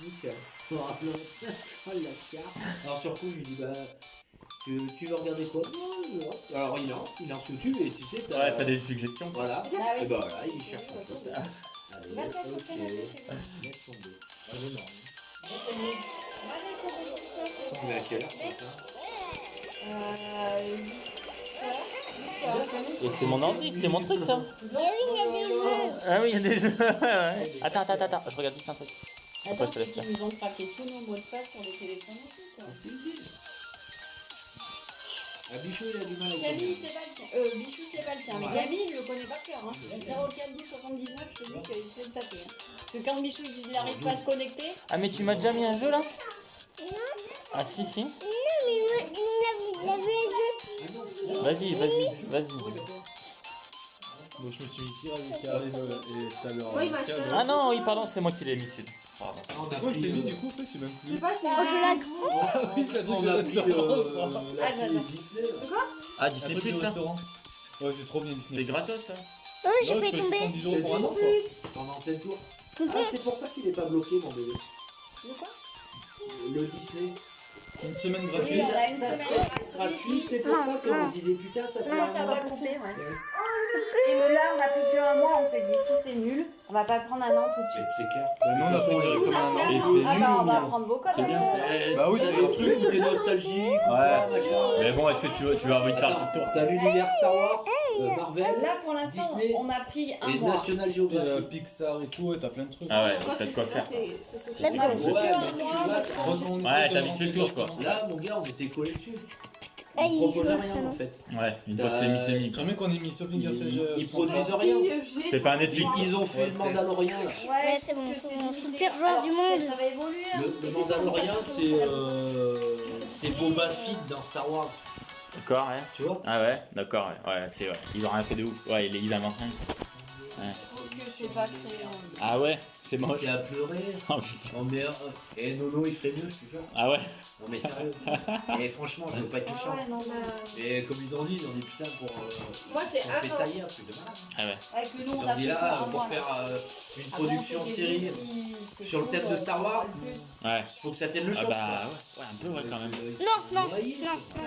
Michel. Oh l'ascar. Alors sur coup, je lui dis tu veux regarder quoi? Non. Alors il lance YouTube et tu sais, Ouais, ça a des suggestions. Voilà. Ah oui. Et bah voilà, il cherche un peu. Allez, Va te faire ok. son canapé, c'est bon. Laisse tomber. Ah mais non. Allez, On est à quelle heure ça? Et c'est mon ordi, c'est mon truc ça. Ah oui, il y a des jeux. Ouais. Attends, je regarde juste un truc. Attends, c'est qu'ils nous ont craqué tous nos mots de passe sur les téléphones et tout, quoi. Ah, Bichou, il a du mal avec Camille, c'est pas le tien. Bichou, c'est pas le tien. Mais Camille, il le connaît par cœur. Hein. 0412 79, je te dis qu'il sait le taper. Hein. Parce que quand Bichou il n'arrive pas à se connecter. Ah, mais tu m'as déjà mis un jeu là? Ah, si. Non, mais il a vu un jeu. Vas-y. Moi, je me suis mis tiré avec Carré et tout à l'heure. Oui, bah, je te- Ah non, oui, pardon, c'est moi qui l'ai mis celui-là. Pardon. C'est quoi je t'ai mis du coup? C'est même Je plus. sais pas si. Oh, je lag. Oui, ça On a pris j'adore. Disney. Ah, Disney Plus là? restaurant. Ouais, c'est trop bien C'est Disney. gratos ça? Oh, j'ai Non, fait tu payes tomber. 70 € pour un an quoi. Pendant 7 jours. Ah, c'est pour ça qu'il est pas bloqué, mon bébé. De quoi? Le Disney. Une semaine Oui, gratuite. on a une semaine Gratuit, c'est pour ça qu'on disait putain, ça fait Moi, ça va couper, ouais. Et là, on a plus qu'un mois, on s'est dit, si c'est nul, on va pas prendre un an tout de suite. C'est clair. Bah, nous, on a pris directement un an. Et c'est Ah nul bah, ou on va bien? prendre vos codes. C'est bien. Bah oui, T'as c'est des trucs où t'es nostalgique, ou pas, machin. Mais bon, est-ce que tu veux avoir une carte Attends, de tour? t'as l'univers Star Wars, Marvel, Là, pour l'instant, Disney on a pris un et mois. National Geographic. Pixar et tout, et t'as plein de trucs. Ah ouais, t'as de quoi faire. Let's On a go. plus Ouais, qu'un mais mois. tu vois, Heureusement, Ouais, t'as vite fait le tour quoi. là, mon gars, on était collés dessus. Ah, Ils il proposaient veut, rien ça, en non. fait. Ouais, une fois que c'est mis, c'est mis quoi. Jamais qu'on ait mis Shopping Ils produisent rien. C'est pas un Netflix. Ils ont fait le Mandalorian. là. Ouais, c'est bon, que c'est c'est bon. limité. Pire joueur Alors, du monde. Ça va évoluer. hein. Le Mandalorian, c'est Boba Fett dans Star Wars. D'accord, ouais. Tu vois? Ah ouais, d'accord, ouais, c'est vrai. Ils ont rien fait de ouf. Ouais, ils inventent rien. Ouais. Je trouve que c'est pas très. Ah ouais, c'est moche. C'est à pleurer. Oh putain. Oh merde. Et Nono, il ferait mieux, je te jure. Ah ouais. Non mais sérieux. Et franchement, je veux pas être Ah méchant. ouais, non, mais. Et comme ils ont dit putain pour. Moi, c'est on un fait an. tailler un truc de malade. Ah ouais. Avec le nom, Ils on ont a dit pris là, un pour mois. faire une Avant, production c'était série DC, sur le thème de Star Wars, plus. Ouais. faut que ça tienne le Ah choc. bah ouais, un peu ouais quand même. Non.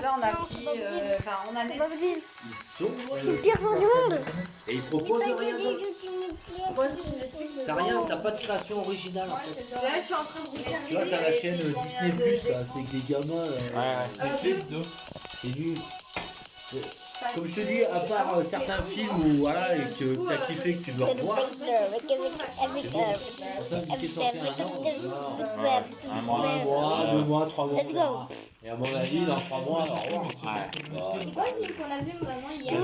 Là, on a pris. Enfin, on a C'est pas possible. Ils sont. C'est le pire joueur du monde. Et ils proposent Pas rien des d'autre. jeux qui me plaisent. Moi aussi, je sais que. T'as rien, t'as pas de création originale en fait. Là, je suis en train de regarder. Tu vois, t'as la chaîne Disney Plus là, c'est que des gamins. Ouais. C'est nul. Comme je te dis, à part certains films où voilà, et que t'as kiffé, que tu veux revoir, pour ça, Mickey sortait un an. Un mois. 1 mois, 2 mois, 3 mois. Let's go. Et à mon avis, dans 3 mois, au revoir. C'est quoi le film qu'on a vu vraiment hier?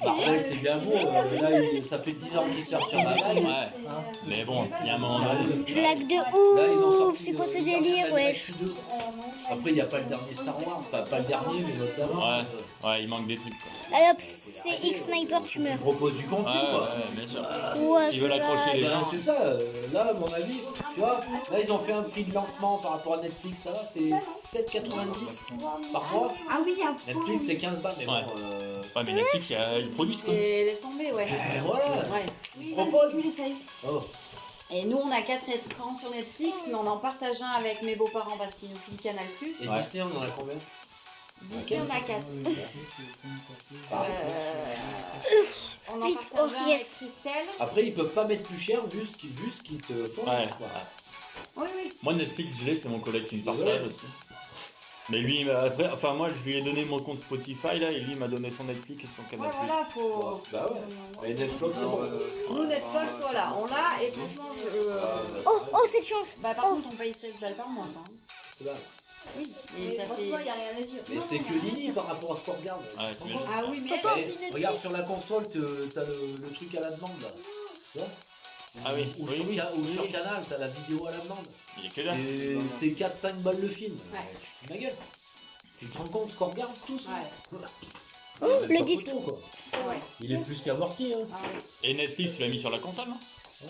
Marvel, c'est bien beau. Là, ça fait 10 ans qu'ils sortent sur la vague. Ouais. Mais bon, s'il y a un moment donné. Je lag de Là, ils ont ouf. sorti C'est quoi ce le délire, Marvel wesh? Match 2. Après, il n'y a pas le dernier Star Wars. Enfin, pas le dernier, mais notamment. Ouais, ouais, il manque des trucs. Allez hop, c'est X-Sniper, tu meurs. Ils proposent du contenu, Ouais, quoi. ouais, bien sûr. Ouais, S'ils veulent accrocher les Ben, gens. c'est ça, là, à mon avis, tu vois, là, ils ont fait un prix de lancement par rapport à Netflix, ça va, c'est 7,90 par mois. Ah oui, un Netflix, c'est 15 balles, mais bon, Ouais. Ouais, mais Netflix, ils produisent quoi. Et laisse tomber, ouais. voilà, Ouais. ils proposent. Oh. Et nous, on a 4 écrans sur Netflix, mais on en partage un avec mes beaux-parents parce qu'ils nous filent Canal+. Et Ouais. Disney, on en a combien? Disney, on a 4. On en Vite, partage oh, un yes. avec Christelle. Après, ils peuvent pas mettre plus cher vu ce qu'ils te font. Ouais. quoi. Oui, oui. Moi, Netflix, je l'ai, c'est mon collègue qui me partage aussi. Mais lui, après, enfin, moi, je lui ai donné mon compte Spotify là, et lui il m'a donné son Netflix et son Ouais, Canal+. voilà, faut. Bah ouais. Et Netflix, Nous, Netflix, voilà, on l'a, et franchement, je. Oh, cette chance. Bah, par contre, on paye 16 balles par mois, quand même. c'est là. Oui, mais ça fait. Mais c'est que Lini par rapport à ce qu'on regarde. Ouais, c'est bien. Ah oui, mais. Eh, regarde sur la console, t'as le truc à la demande là. Tu vois? Ah oui, Ou, oui, sur, oui. ou sur Canal, t'as la vidéo à la demande. Il y a que là. Et c'est 4-5 balles le film. Ouais. Tu te fous de ma gueule. Tu te rends compte ce qu'on regarde tous? Ouais. Oh, Même le pas disque. photo, quoi. Ouais. Il est plus qu'amorti. Hein. Ah oui. Et Netflix, tu l'as mis sur la console, non? Ouais.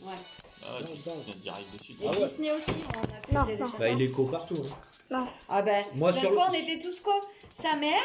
Ouais. Ah ouais, tu viens direct dessus. Et Ah ouais. Disney aussi, on a Non, pris non. téléchargement. Bah, il est co partout. Hein. Non. Ah ben, Moi, la sur fois, le- on était tous quoi? Sa mère,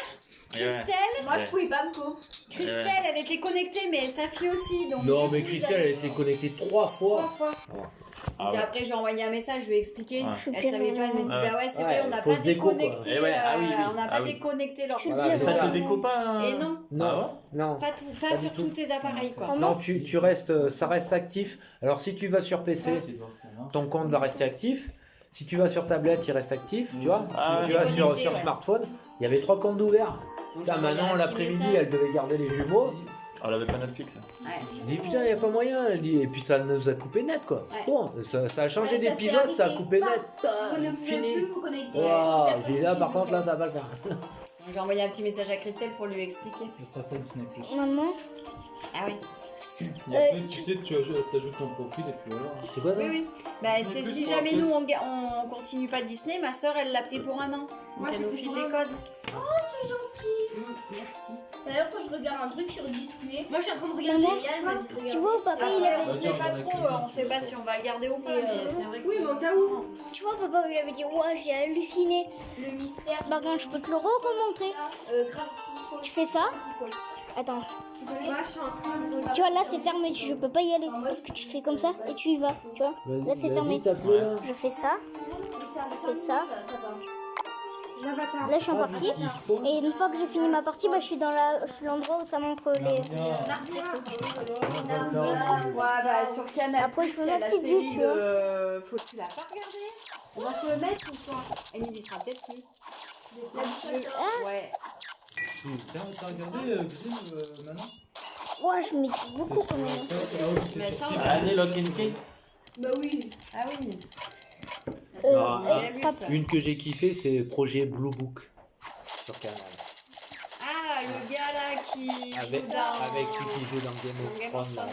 Et ouais. Christelle. Moi, je pouvais pas me co. Christelle, elle était connectée, mais sa fille aussi. Donc Non, mais Christelle, elle a été connectée 3 fois. 3 fois. Ah Puis ouais. après, j'ai envoyé un message, je lui ai expliqué. Ouais. Elle savait pas, elle me dit Ouais. bah ouais, c'est Ouais, vrai, on n'a fausse pas déco, quoi. déconnecté. Eh ouais, ah oui, oui. On n'a Ah pas oui. déconnecté leur Voilà, computer. c'est Ça ça. te déco pas Et non, Non, Ah ouais non. pas Pas sur du tout. tous tes appareils quoi. Vraiment Non, tu restes, ça reste actif. Alors si tu vas sur PC, Essayer de voir si ça marche. ton compte va rester actif. Si tu vas sur tablette, il reste actif, tu vois. Ah Si tu ouais. vas sur Déconnecté, ouais. smartphone, il y avait 3 comptes ouverts. Donc, Là j'ai envoyé maintenant, un petit l'après-midi, message. elle devait garder les jumeaux. Elle avait pas Netflix. Ouais. Je dis putain, il n'y a pas moyen. Elle dit, et puis ça nous a coupé net quoi. Ouais. Bon, ça a changé Ouais, ça s'est d'épisode, ça a arrêté. coupé Pas. net. Vous ne pouvez Fini. plus vous connecter. Waouh, Personne j'ai dit là n'utilise par contre, là le ça va pas le faire. Donc, j'ai envoyé un petit message à Christelle pour lui expliquer. Ce sera ça Disney+. Maman, Ah oui. Et après, tu sais, tu ajoutes ton profil et puis voilà. C'est quoi ça Oui, oui. Bah, c'est plus si pour jamais après. nous on continue pas Disney, ma soeur elle l'a pris pour un an. Moi, Donc elle j'ai nous pris file pour les un codes. c'est gentil. Merci. D'ailleurs, faut que je regarde un truc sur Disney. Moi, je suis en train de regarder. Maman, Léa, elle m'a dit de tu regarder. vois, papa, il avait... On sait pas trop, on sait pas si on va le garder ou pas, mais c'est vrai que Oui, mais au cas où. Tu vois, papa, il avait dit, ouais, j'ai halluciné. Le mystère. Par contre, je peux te le remontrer. Gravity Falls. Tu fais ça Gravity Falls. Attends. Tu connais? Moi, je suis en train de regarder. Tu vois, là, c'est fermé, je peux pas y aller. Parce que tu fais comme ça et tu y vas, tu vois. Là, c'est fermé. Je fais ça, je fais ça. Là, je suis en partie. Et une fois que j'ai fini ma partie, bah, je suis dans l'endroit où ça montre les... ouais, bah sur Canal+, Après, je fais il y a ma la petite série vie, tu vois. de... Faut que tu l'as pas regardé. On va se le mettre ou soit Emily sera peut-être plus. Ouais. Tiens, t'as regardé maintenant Ouais, je mets beaucoup quand même. Mais ça, on Allez, Lock and Key. Bah oui. Ah oui. Non, J'ai vu frappe. ça. Une que j'ai kiffé, c'est Projet Blue Book sur Canal. Ah, le gars là qui Avec joue dans... celui qui joue dans Game of Thrones, là,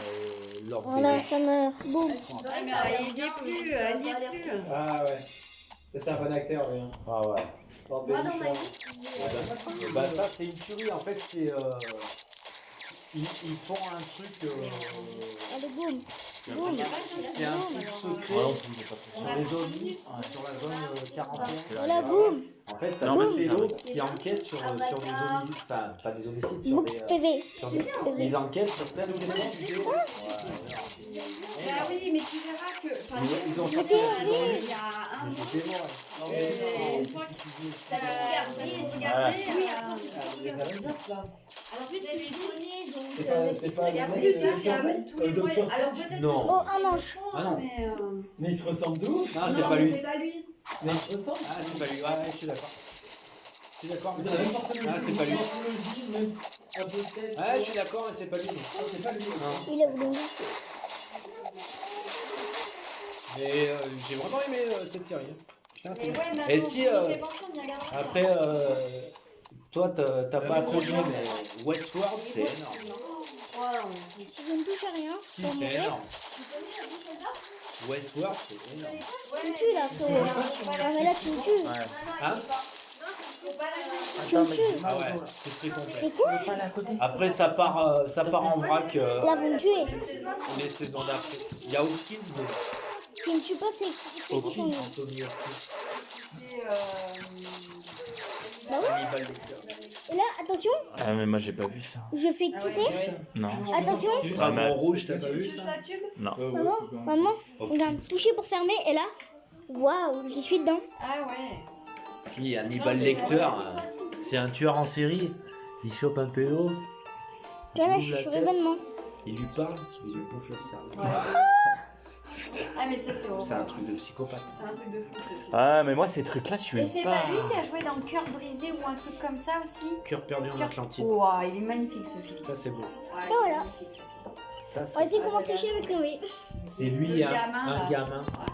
Lord Voilà, Baelish. ça meurt. Boum. Ah, mais il y est plus, elle y est plus. Ah ouais. C'est un bon acteur, lui. Ah ouais. Lord Moi, dans Baelish, ma ouais. liste, je disais- Bah ça c'est une tuerie en fait, c'est ils font un truc Allez, boum. Boum. c'est un truc secret sur les zones sur la zone 41. Voilà, boum. En fait t'as Non, un mais vélo qui enquête sur des homicides, enfin pas des homicides, sur Books des PV. sur des ils enquêtent sur tel ou tel sujet. Bah oui, mais tu verras que... Enfin, Ils ont il y sorti a un an, J'étais mort. et une fois que Ça va regarder. regardé, Les anecdotes là. Alors, plus, c'est les données, donc. C'est pas il y a plus de parce qu'il y a tous les moyens. Alors peut-être Non. que Oh, un ange. Ah non. mais... Mais ils se ressemblent de ouf. Non, Non, c'est pas mais lui. c'est pas lui. Mais ils se ressemblent. Ah, c'est pas lui. Ouais, je suis d'accord. Je suis d'accord, mais Vous avez c'est forcément Ah, c'est pas lui. même un peu tête. Ouais, je suis d'accord, mais c'est pas lui. C'est pas lui. Non. Il a voulu me dire. Mais j'ai vraiment aimé cette série. Putain, c'est Mais bien. ouais, maintenant, Et si, tu me fais penser, on y regardera ça. Après, toi, t'as pas accroché, mais Westworld, c'est énorme. Je ne touche à rien. Si, Pour c'est mourir. énorme. Westworld, c'est énorme. Tu me tues là, frérot. Ah, mais là, tu me tues. Hein Tu me tues. Ah ouais, c'est très complet. Mais quoi Après, ça part en vrac Là, vous me tuez. les saisons d'après. Il y a Hopkins, Tu me tues pas, c'est qui son Hopkins, nom. Anthony Hopkins. C'est, Bah ouais. Hannibal Lecter. Et là, attention, Ah, mais moi j'ai pas vu ça. je fais quitter. Non. Attention, Dragon rouge, t'as pas vu juste ça la tube. Non. maman, regarde, toucher pour fermer. Et là, waouh, j'y suis dedans. Ah ouais. Si, Hannibal Lecter, c'est un tueur en série. Il chope un pélo, Tu vois, là, ouvre je la suis sur tête, événement. il lui parle, il lui bouffe le cerveau. Ah mais ça c'est horrible. C'est un truc de psychopathe. C'est un truc de fou ce truc. Ah, mais moi ces trucs-là, je suis Et même c'est pas. pas lui qui a joué dans Cœur brisé ou un truc comme ça aussi. Cœur perdu en Atlantide. Waouh, il est magnifique ce film. Ça, c'est beau. Ouais, Voilà. magnifique, ce film. Ça, On va essayer comment toucher avec Noé. c'est lui, Le un gamin, gamin. Ah,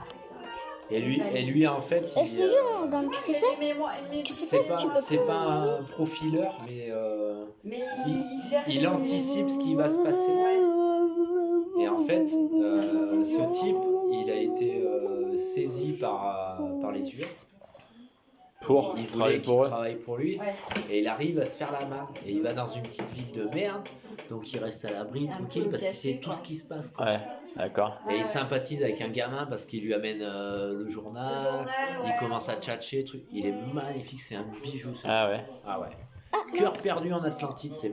Et lui, en fait, Et je te jure, regarde, tu fais ça. Mais moi, Tu sais c'est pas, tu peux c'est pas un profileur, mais mais il gère anticipe ce qui va se passer. Et en fait, ce type, il a été saisi par les US. Pour Il voulait travailler qu'il pour eux. travaille pour lui. Ouais. Et il arrive à se faire la main. Et il va dans une petite ville de merde. Donc il reste à l'abri, Un tranquille, peu parce qu'il caché, sait tout quoi. ce qui se passe. quoi. Ouais, d'accord. Et il sympathise avec un gamin parce qu'il lui amène le journal. Il commence à tchatcher, truc. Il est magnifique, c'est un bijou. Ce Ah ouais. Ah ouais. Cœur perdu en Atlantide, c'est